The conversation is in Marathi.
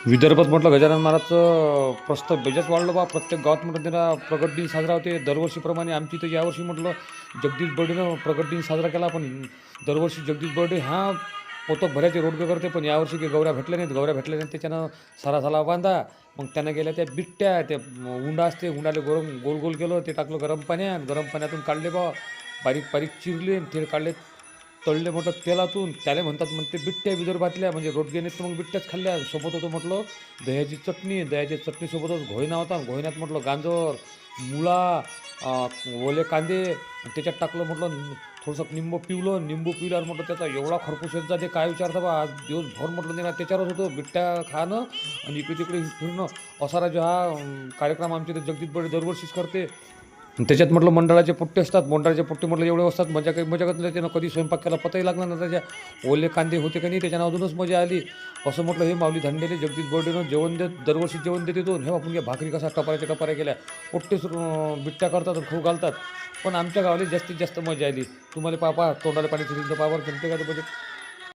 विदर्भात म्हटलं गजानन महाराजचं प्रस्ताव बेजाच वाढलं बा. प्रत्येक गावात म्हटलं त्यांना प्रगट दिन साजरा होते दरवर्षीप्रमाणे. आमची तर यावर्षी म्हटलं जगदीश बर्डेनं प्रगट दिन साजरा केला. पण दरवर्षी जगदीश बर्डे हा पोतक भरायचे रोडगे करते, पण यावर्षी काही गौऱ्या भेटल्या नाहीत. गौऱ्या भेटल्या नाहीत त्याच्यानं साला बांधा. मग त्यानं गेल्या त्या बिट्ट्या, त्या उंडा असते, उंडाले गोल गोल केलं, ते टाकलं गरम पाण्यात, गरम पाण्यातून काढले बा, बारीक बारीक चिरले, ते काढले तळले म्हटलं तेलातून. त्याला म्हणतात म्हणते बिट्ट्या विदर्भातल्या, म्हणजे रोडगेने तर मग बिट्ट्याच खाल्ल्या. सोबत होतं म्हटलं दह्याची चटणी, दह्याच्या चटणीसोबतच घोयना होता. घोयन्यात म्हटलं गाजर, मुळा, ओले कांदे, त्याच्यात टाकलं म्हटलं थोडंसं निंबू पिवल्यावर म्हटलं त्याचा एवढा खरपूस येत जाते काय विचारता बा. आज दिवसभर म्हटलं नाही त्याच्यावरच होतं, बिट्ट्या खाणं आणि इकडे तिकडे फिरणं. असा राजा हा कार्यक्रम आमच्या इथे जगदीश बडे दरवर्षीच करते. त्याच्यात म्हटलं मंडळाचे पुट्टे असतात. मंडळाचे पुट्टे म्हटलं एवढे असतात, मजा करत नाही. त्यानं कधी स्वयंपाक केला पताही लागला ना. त्याच्या ओले कांदे होते का नाही, त्याच्यानं अजूनच मजा आली. असं म्हटलं हे माऊली धंडेले जगदीश बर्डेनं जेवण दरवर्षी जेवण देते तो. हे आपण घ्या भाकरी कसा टपाऱ्या केल्या, पोट्टेच बिट्ट्या करतात आणि खाऊ घालतात. पण आमच्या गावाला जास्तीत जास्त मजा आली. तुम्हाला पापा तोंडाला पाणी सुद्धा पावर जमते का ते बजेट.